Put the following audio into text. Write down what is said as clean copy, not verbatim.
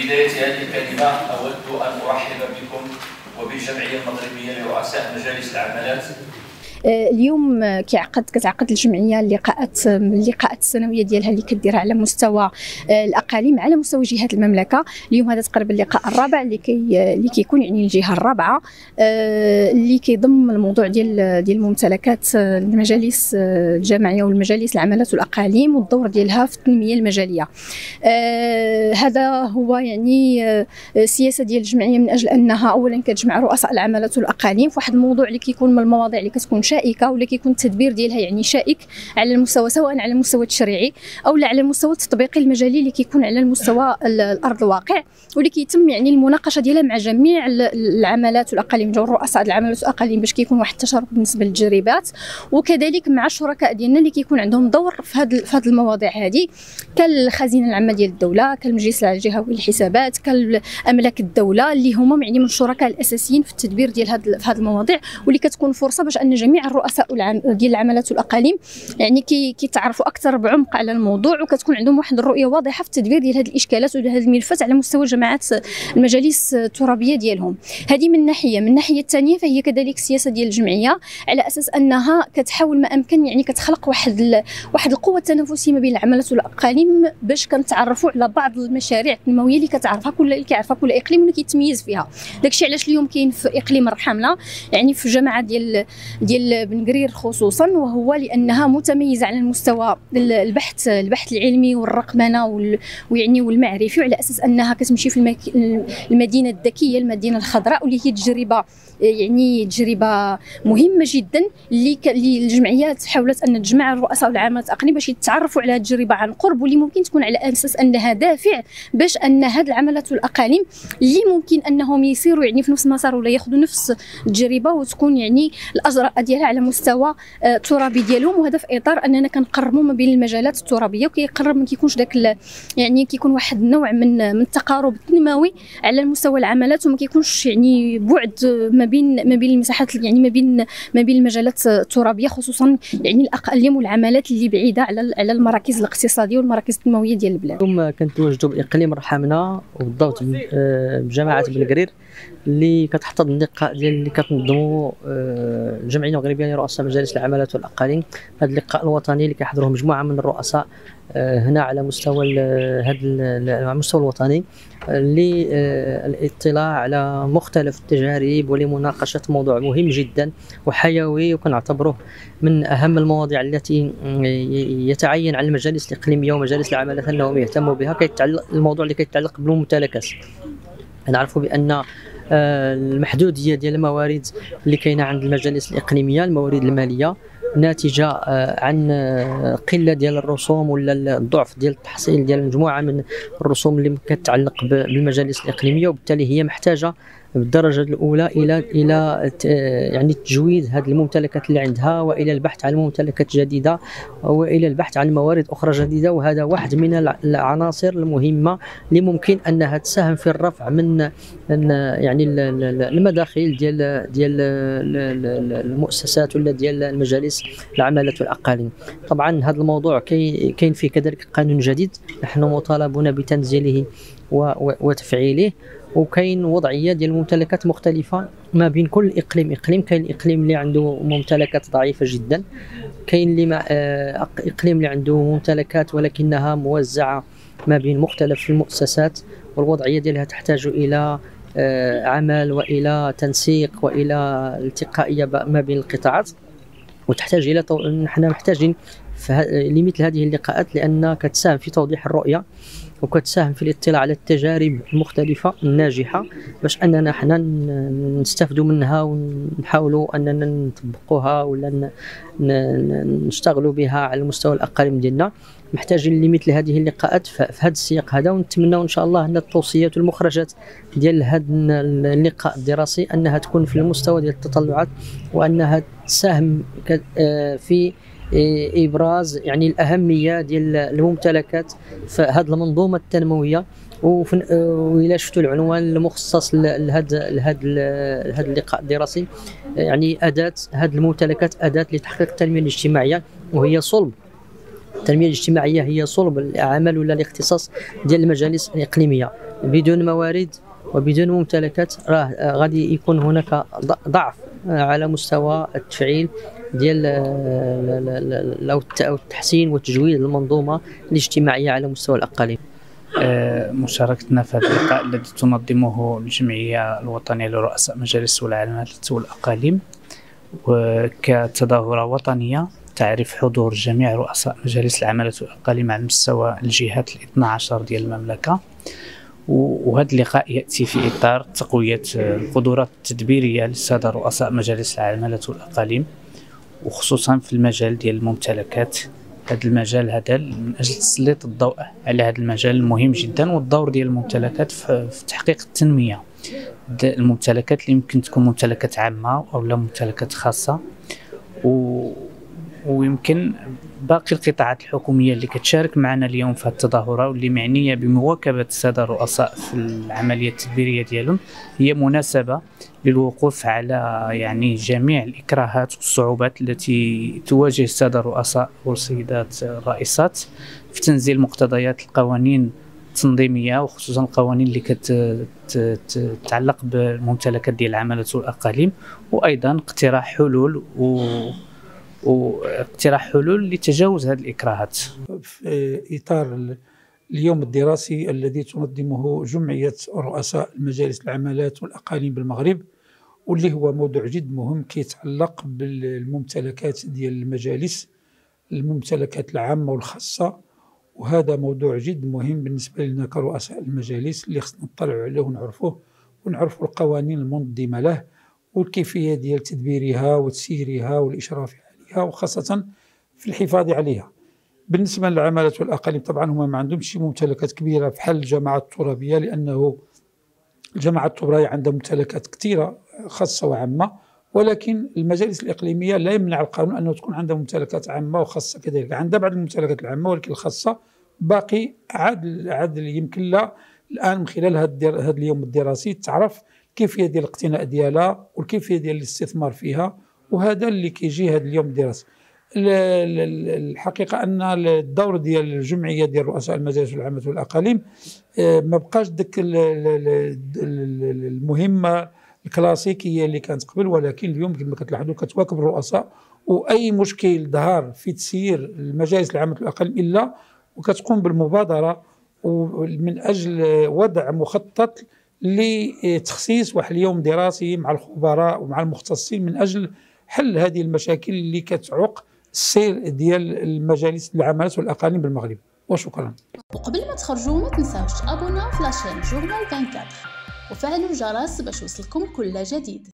بداية هذه الكلمة أود أن أرحب بكم وبالجمعية المغربية لرؤساء مجالس العمالات. اليوم كتعقد الجمعيه اللقاءات السنويه ديالها اللي كديرها على مستوى الاقاليم على مستوى جهات المملكه. اليوم هذا تقريبا اللقاء الرابع اللي كيكون يعني الجهه الرابعه اللي كيضم الموضوع ديال ممتلكات المجالس الجماعيه والمجالس العمالات والاقاليم والدور ديالها في التنميه المجاليه. هذا هو يعني سياسه ديال الجمعيه من اجل انها اولا كتجمع رؤساء العمالات والاقاليم في واحد الموضوع اللي كيكون من المواضيع اللي كتكون شائكه ولا كيكون التدبير ديالها يعني شائك على المستوى سواء على المستوى التشريعي او على المستوى التطبيقي المجالي اللي كيكون على المستوى الارض الواقع، واللي كيتم يعني المناقشه ديالها مع جميع العمالات والاقاليم جو رؤساء العمالات والاقاليم باش كيكون واحد التشارك بالنسبه للتجربات، وكذلك مع الشركاء ديالنا اللي كيكون عندهم دور في هذه المواضيع هذه كالخزينه العامه ديال الدوله، كالمجلس الجهوي للحسابات، كالاملاك الدوله اللي هما يعني من الشركاء الاساسيين في التدبير ديال هذه المواضيع، واللي كتكون فرصه باش ان جميع الرؤساء ديال العمالات والاقاليم يعني كيتعرفوا اكثر بعمق على الموضوع، وكتكون عندهم واحد الرؤيه واضحه في التدبير ديال هذه الاشكالات وهذه الملفات على مستوى جماعات المجالس الترابيه ديالهم. هذه من ناحيه. من الناحيه الثانيه فهي كذلك السياسه ديال الجمعيه على اساس انها كتحاول ما امكن يعني كتخلق واحد القوه التنافسيه ما بين العمالات والاقاليم باش كنتعرفوا على بعض المشاريع التنمويه اللي كيعرفها كل اقليم واللي كيتميز فيها. داكشي علاش اليوم كاين في اقليم الرحمله يعني في جماعه ديال بن قرير خصوصا، وهو لانها متميزه على المستوى البحث العلمي والرقمنه ويعني والمعرفي، وعلى اساس انها كتمشي في المدينه الذكيه، المدينه الخضراء، واللي هي تجربه مهمه جدا اللي الجمعيات حاولت ان تجمع الرؤساء والعامات الاقليم باش يتعرفوا على هذه التجربه عن قرب، واللي ممكن تكون على اساس انها دافع باش ان هاد العمالات والاقاليم اللي ممكن انهم يسيروا يعني في نفس المسار ولا ياخذوا نفس التجربه وتكون يعني الاجراء ديالها على مستوى الترابي ديالهم، وهذا في اطار اننا كنقربوا ما بين المجالات الترابيه وكيقرب ما كيكونش داك يعني كيكون واحد النوع من التقارب التنموي على المستوى العمالات، وما كيكونش يعني بعد ما بين المساحات يعني ما بين المجالات الترابيه، خصوصا يعني الاقاليم والعمالات اللي بعيده على المراكز الاقتصاديه والمراكز التنمويه ديال البلاد. اليوم كنتواجدوا باقليم رحمنا وبالضبط بجماعه بن قرير اللي كتحتضن اللقاء ديال اللي كتنظموا الجمعيه المغربيه لرؤساء مجالس العمالات والاقاليم. هذا اللقاء الوطني اللي كيحضروه مجموعه من الرؤساء هنا على مستوى المستوى الوطني للاطلاع على مختلف التجارب ولمناقشه موضوع مهم جدا وحيوي، وكنعتبره من اهم المواضيع التي يتعين على المجالس الاقليميه ومجالس العمالات انهم يهتموا بها. الموضوع اللي كيتعلق بالممتلكات. نعرفوا بان المحدوديه ديال الموارد اللي كاينه عند المجالس الاقليميه، الموارد الماليه، ناتجه عن قله ديال الرسوم ولا الضعف ديال التحصيل ديال مجموعه من الرسوم اللي كتعلق بالمجالس الاقليميه، وبالتالي هي محتاجه بالدرجه الاولى الى يعني تجويد هذه الممتلكات اللي عندها، والى البحث عن ممتلكات جديده، والى البحث عن موارد اخرى جديده. وهذا واحد من العناصر المهمه اللي ممكن انها تساهم في الرفع من يعني المداخيل ديال المؤسسات ولا ديال المجالس العمالات والاقاليم. طبعا هذا الموضوع كاين فيه كذلك قانون جديد نحن مطالبون بتنزيله وتفعيله، وكاين وضعيه ديال الممتلكات مختلفه ما بين كل اقليم. كاين الاقليم اللي عنده ممتلكات ضعيفه جدا، كاين اللي اقليم اللي عنده ممتلكات ولكنها موزعه ما بين مختلف المؤسسات، والوضعيه ديالها تحتاج الى عمل والى تنسيق والى التقائيه ما بين القطاعات، وتحتاج الى نحن محتاجين لمثل هذه اللقاءات لانها كتساهم في توضيح الرؤيه وكتساهم في الاطلاع على التجارب المختلفه الناجحه باش اننا حنا نستافدوا منها ونحاولوا اننا نطبقوها ولا نشتغلوا بها على المستوى الاقاليم ديالنا. محتاجين لمثل هذه اللقاءات في هذا السياق هذا، ونتمنوا ان شاء الله ان التوصيات والمخرجات ديال هذا اللقاء الدراسي انها تكون في المستوى ديال التطلعات، وانها تساهم في ابراز يعني الاهميه ديال الممتلكات في هذه المنظومه التنمويه. وإلا شفتوا العنوان المخصص لهذا اللقاء الدراسي يعني اداه هذه الممتلكات اداه لتحقيق التنميه الاجتماعيه، وهي صلب التنميه الاجتماعيه، هي صلب العمل ولا الاختصاص ديال المجالس الاقليميه. بدون موارد وبدون ممتلكات راه غادي يكون هناك ضعف على مستوى التفعيل ديال او التحسين وتجويد المنظومه الاجتماعيه على مستوى الاقاليم. مشاركتنا في هذا اللقاء الذي تنظمه الجمعيه الوطنيه لرؤساء مجالس والعمالات والاقاليم وكتظاهره وطنيه تعرف حضور جميع رؤساء مجالس العمالات والاقاليم على مستوى الجهات ال12 ديال المملكه. وهذا اللقاء ياتي في اطار تقويه القدرات التدبيريه للساده رؤساء مجالس العمالات والاقاليم، وخصوصا في المجال ديال الممتلكات. هذا المجال هذا من اجل تسليط الضوء على هذا المجال المهم جدا، والدور ديال الممتلكات في تحقيق التنميه. الممتلكات اللي يمكن تكون ممتلكات عامه او لا ممتلكات خاصه، ويمكن باقي القطاعات الحكوميه اللي كتشارك معنا اليوم في هذه التظاهره واللي معنيه بمواكبه الساده الرؤساء في العمليه التدبيريه ديالهم، هي مناسبه للوقوف على يعني جميع الاكراهات والصعوبات التي تواجه الساده الرؤساء والسيدات الرئيسات في تنزيل مقتضيات القوانين التنظيميه، وخصوصا القوانين اللي كتتعلق بالممتلكات ديال العمالات والاقاليم، وايضا اقتراح حلول لتجاوز هذه الإكراهات. في إطار اليوم الدراسي الذي تنظمه جمعية رؤساء المجالس العمالات والأقاليم بالمغرب، واللي هو موضوع جد مهم كيتعلق بالممتلكات ديال المجالس، الممتلكات العامة والخاصة، وهذا موضوع جد مهم بالنسبة لنا كرؤساء المجالس اللي خصنا نطلعوا عليه ونعرفوا القوانين المنظمة له والكيفية ديال تدبيرها وتسييرها والإشراف عليها، وخاصة في الحفاظ عليها. بالنسبة للعمالات والأقاليم طبعا هما ما عندهمش شي ممتلكات كبيرة بحال الجماعات الترابية، لأنه الجماعات الترابية عندها ممتلكات كثيرة خاصة وعامة، ولكن المجالس الإقليمية لا يمنع القانون أنه تكون عندها ممتلكات عامة وخاصة كذلك. عندها بعض الممتلكات العامة ولكن الخاصة باقي عاد يمكن لها الآن من خلال هذا اليوم الدراسي تعرف كيفية ديال الاقتناء ديالها والكيفية ديال الاستثمار فيها، وهذا اللي كيجي هذا اليوم الدراسي. الحقيقة أن الدور ديال الجمعية ديال رؤساء المجالس والعمالات والأقاليم ما بقاش ديك المهمة الكلاسيكية اللي كانت قبل، ولكن اليوم كما كتلاحظوا كتواكب الرؤساء، وأي مشكل ظهر في تسيير المجالس العمالات والأقاليم إلا وكتقوم بالمبادرة من أجل وضع مخطط لتخصيص واحد اليوم دراسي مع الخبراء ومع المختصين من أجل حل هذه المشاكل اللي كتعوق السير ديال المجالس العمالات والأقاليم بالمغرب. وشكرا. وقبل ما تخرجوا ما تنساوش تابوناو في لاشين جورنال 24 وفعلوا الجرس باش يوصلكم كل جديد.